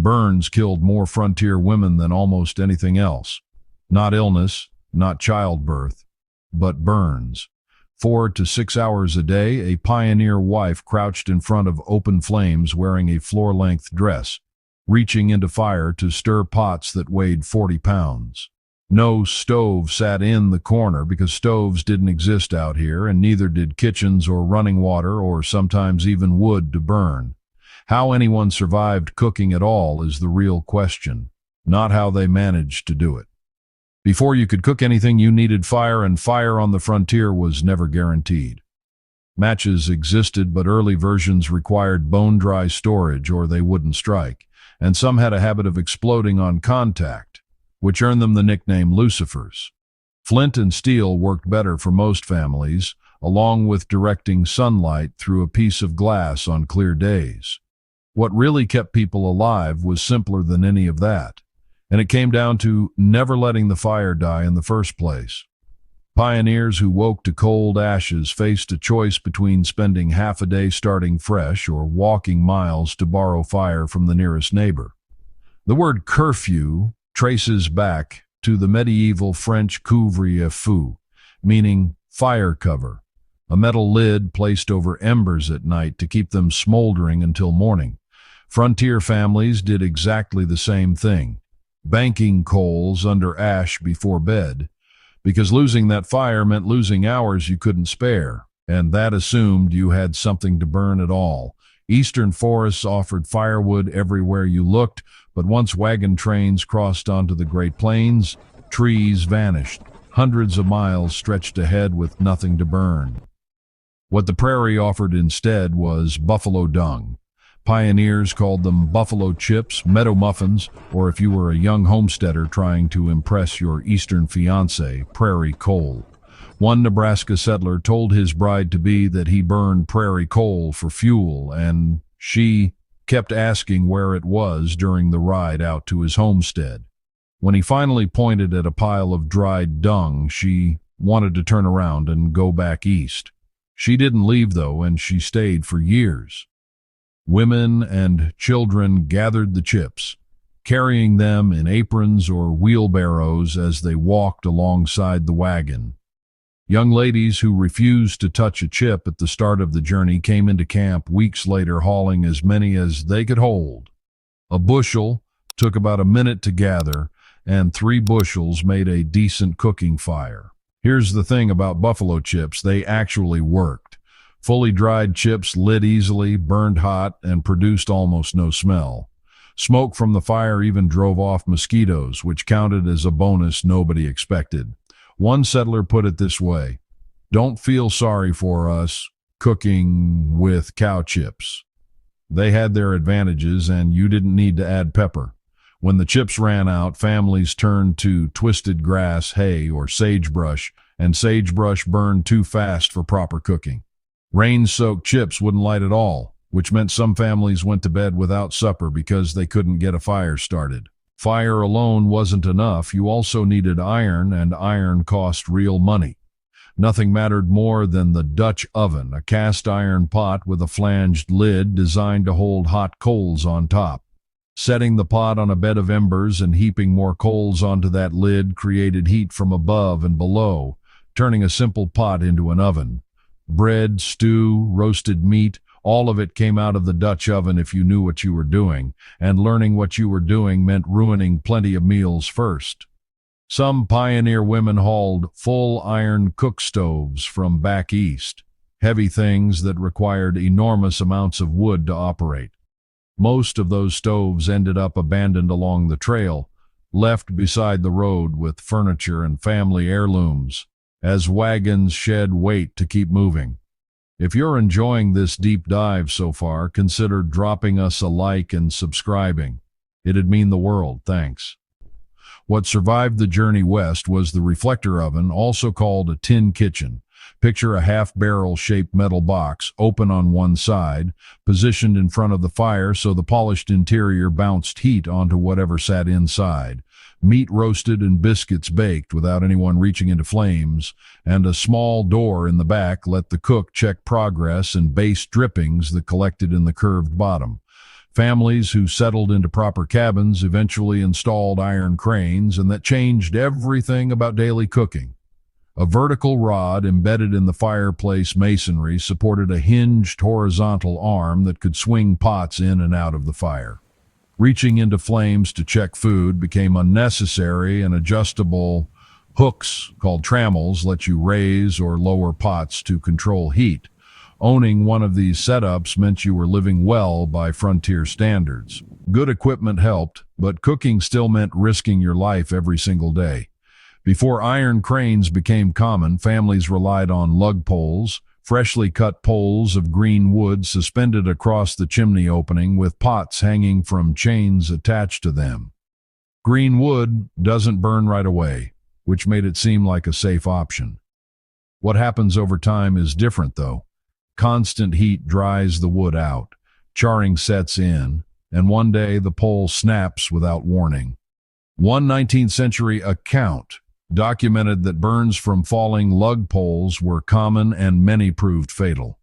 Burns killed more frontier women than almost anything else. Not illness, not childbirth, but burns. 4 to 6 hours a day, a pioneer wife crouched in front of open flames wearing a floor-length dress, reaching into fire to stir pots that weighed 40 pounds. No stove sat in the corner because stoves didn't exist out here, and neither did kitchens or running water or sometimes even wood to burn. How anyone survived cooking at all is the real question, not how they managed to do it. Before you could cook anything, you needed fire, and fire on the frontier was never guaranteed. Matches existed, but early versions required bone-dry storage or they wouldn't strike, and some had a habit of exploding on contact, which earned them the nickname Lucifers. Flint and steel worked better for most families, along with directing sunlight through a piece of glass on clear days. What really kept people alive was simpler than any of that, and it came down to never letting the fire die in the first place. Pioneers who woke to cold ashes faced a choice between spending half a day starting fresh or walking miles to borrow fire from the nearest neighbor. The word curfew traces back to the medieval French couvre-feu, meaning fire cover, a metal lid placed over embers at night to keep them smoldering until morning. Frontier families did exactly the same thing, banking coals under ash before bed, because losing that fire meant losing hours you couldn't spare, and that assumed you had something to burn at all. Eastern forests offered firewood everywhere you looked, but once wagon trains crossed onto the Great Plains, trees vanished. Hundreds of miles stretched ahead with nothing to burn. What the prairie offered instead was buffalo dung. Pioneers called them buffalo chips, meadow muffins, or if you were a young homesteader trying to impress your eastern fiancé, prairie coal. One Nebraska settler told his bride-to-be that he burned prairie coal for fuel, and she kept asking where it was during the ride out to his homestead. When he finally pointed at a pile of dried dung, she wanted to turn around and go back east. She didn't leave, though, and she stayed for years. Women and children gathered the chips, carrying them in aprons or wheelbarrows as they walked alongside the wagon. Young ladies who refused to touch a chip at the start of the journey came into camp weeks later hauling as many as they could hold. A bushel took about a minute to gather, and 3 bushels made a decent cooking fire. Here's the thing about buffalo chips, they actually worked. Fully dried chips lit easily, burned hot, and produced almost no smell. Smoke from the fire even drove off mosquitoes, which counted as a bonus nobody expected. One settler put it this way: "Don't feel sorry for us cooking with cow chips. They had their advantages, and you didn't need to add pepper." When the chips ran out, families turned to twisted grass, hay, or sagebrush, and sagebrush burned too fast for proper cooking. Rain-soaked chips wouldn't light at all, which meant some families went to bed without supper because they couldn't get a fire started. Fire alone wasn't enough. You also needed iron, and iron cost real money. Nothing mattered more than the Dutch oven, a cast iron pot with a flanged lid designed to hold hot coals on top. Setting the pot on a bed of embers and heaping more coals onto that lid created heat from above and below, turning a simple pot into an oven. Bread, stew, roasted meat, all of it came out of the Dutch oven if you knew what you were doing, and learning what you were doing meant ruining plenty of meals first. Some pioneer women hauled full iron cook stoves from back east, heavy things that required enormous amounts of wood to operate. Most of those stoves ended up abandoned along the trail, left beside the road with furniture and family heirlooms, as wagons shed weight to keep moving. If you're enjoying this deep dive so far, consider dropping us a like and subscribing. It'd mean the world, thanks. What survived the journey west was the reflector oven, also called a tin kitchen. Picture a half-barrel-shaped metal box, open on one side, positioned in front of the fire so the polished interior bounced heat onto whatever sat inside. Meat roasted and biscuits baked without anyone reaching into flames, and a small door in the back let the cook check progress and base drippings that collected in the curved bottom. Families who settled into proper cabins eventually installed iron cranes, and that changed everything about daily cooking. A vertical rod embedded in the fireplace masonry supported a hinged horizontal arm that could swing pots in and out of the fire. Reaching into flames to check food became unnecessary, and adjustable hooks, called trammels, let you raise or lower pots to control heat. Owning one of these setups meant you were living well by frontier standards. Good equipment helped, but cooking still meant risking your life every single day. Before iron cranes became common, families relied on lug poles, freshly cut poles of green wood suspended across the chimney opening with pots hanging from chains attached to them. Green wood doesn't burn right away, which made it seem like a safe option. What happens over time is different, though. Constant heat dries the wood out, charring sets in, and one day the pole snaps without warning. One 19th century account documented that burns from falling lug poles were common and many proved fatal.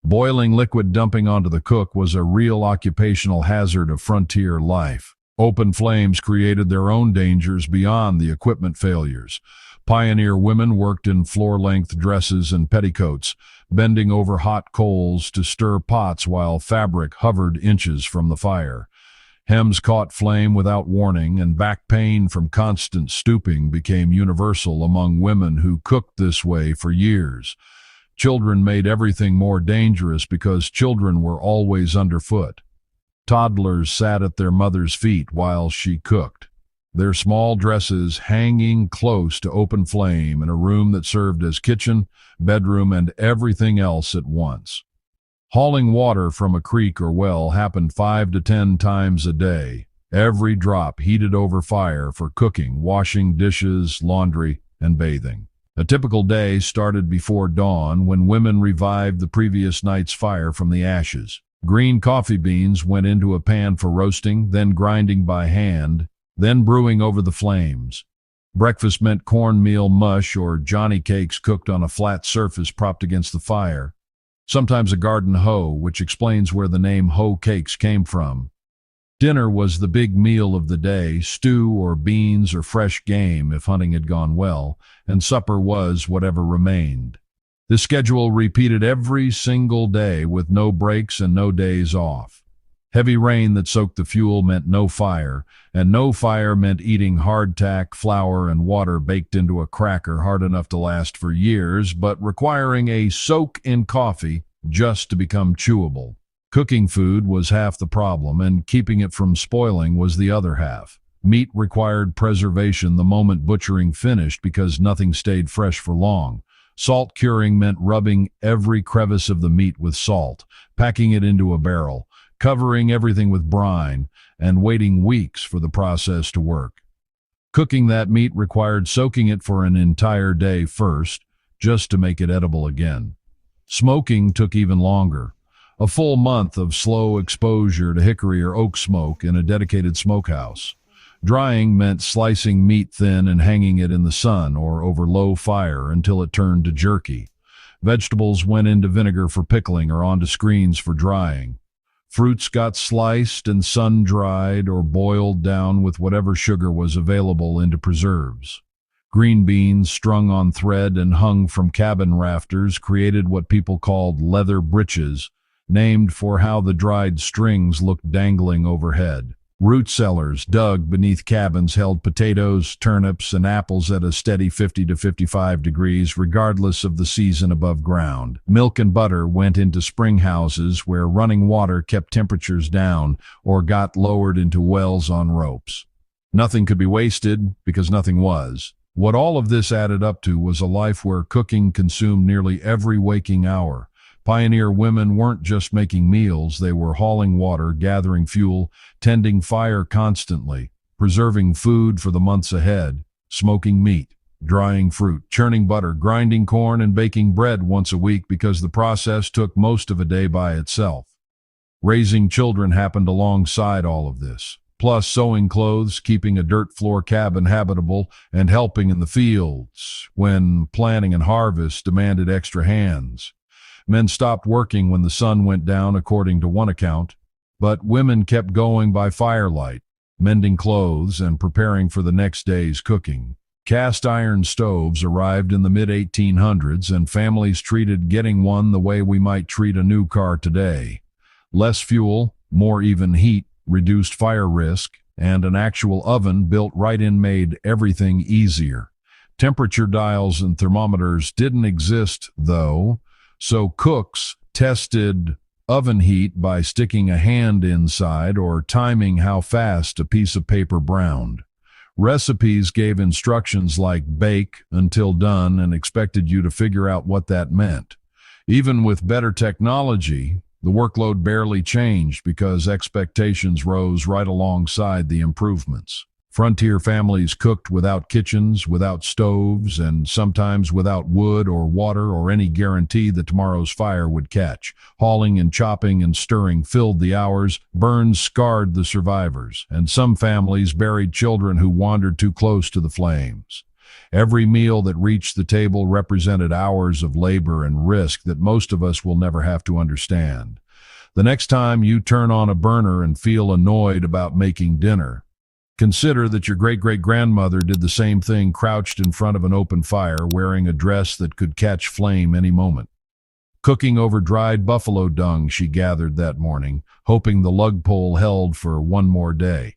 Boiling liquid dumping onto the cook was a real occupational hazard of frontier life. Open flames created their own dangers beyond the equipment failures. Pioneer women worked in floor-length dresses and petticoats, bending over hot coals to stir pots while fabric hovered inches from the fire. Hems caught flame without warning, and back pain from constant stooping became universal among women who cooked this way for years. Children made everything more dangerous because children were always underfoot. Toddlers sat at their mother's feet while she cooked, their small dresses hanging close to open flame in a room that served as kitchen, bedroom, and everything else at once. Hauling water from a creek or well happened 5 to 10 times a day, every drop heated over fire for cooking, washing dishes, laundry, and bathing. A typical day started before dawn when women revived the previous night's fire from the ashes. Green coffee beans went into a pan for roasting, then grinding by hand, then brewing over the flames. Breakfast meant cornmeal mush or Johnny cakes cooked on a flat surface propped against the fire. Sometimes a garden hoe, which explains where the name hoe cakes came from. Dinner was the big meal of the day, stew or beans or fresh game if hunting had gone well, and supper was whatever remained. The schedule repeated every single day with no breaks and no days off. Heavy rain that soaked the fuel meant no fire, and no fire meant eating hardtack, flour, and water baked into a cracker hard enough to last for years, but requiring a soak in coffee just to become chewable. Cooking food was half the problem, and keeping it from spoiling was the other half. Meat required preservation the moment butchering finished because nothing stayed fresh for long. Salt curing meant rubbing every crevice of the meat with salt, packing it into a barrel, covering everything with brine, and waiting weeks for the process to work. Cooking that meat required soaking it for an entire day first, just to make it edible again. Smoking took even longer. A full month of slow exposure to hickory or oak smoke in a dedicated smokehouse. Drying meant slicing meat thin and hanging it in the sun or over low fire until it turned to jerky. Vegetables went into vinegar for pickling or onto screens for drying. Fruits got sliced and sun-dried or boiled down with whatever sugar was available into preserves. Green beans strung on thread and hung from cabin rafters created what people called leather breeches, named for how the dried strings looked dangling overhead. Root cellars dug beneath cabins held potatoes, turnips, and apples at a steady 50 to 55 degrees regardless of the season above ground. Milk and butter went into spring houses where running water kept temperatures down or got lowered into wells on ropes. Nothing could be wasted because nothing was. What all of this added up to was a life where cooking consumed nearly every waking hour. Pioneer women weren't just making meals, they were hauling water, gathering fuel, tending fire constantly, preserving food for the months ahead, smoking meat, drying fruit, churning butter, grinding corn, and baking bread once a week because the process took most of a day by itself. Raising children happened alongside all of this, plus sewing clothes, keeping a dirt floor cabin habitable, and helping in the fields when planting and harvest demanded extra hands. Men stopped working when the sun went down, according to one account. But women kept going by firelight, mending clothes and preparing for the next day's cooking. Cast iron stoves arrived in the mid-1800s, and families treated getting one the way we might treat a new car today. Less fuel, more even heat, reduced fire risk, and an actual oven built right in made everything easier. Temperature dials and thermometers didn't exist, though, so cooks tested oven heat by sticking a hand inside or timing how fast a piece of paper browned. Recipes gave instructions like bake until done and expected you to figure out what that meant. Even with better technology, the workload barely changed because expectations rose right alongside the improvements. Frontier families cooked without kitchens, without stoves, and sometimes without wood or water or any guarantee that tomorrow's fire would catch. Hauling and chopping and stirring filled the hours. Burns scarred the survivors, and some families buried children who wandered too close to the flames. Every meal that reached the table represented hours of labor and risk that most of us will never have to understand. The next time you turn on a burner and feel annoyed about making dinner, consider that your great-great-grandmother did the same thing, crouched in front of an open fire, wearing a dress that could catch flame any moment. Cooking over dried buffalo dung she gathered that morning, hoping the lug pole held for one more day.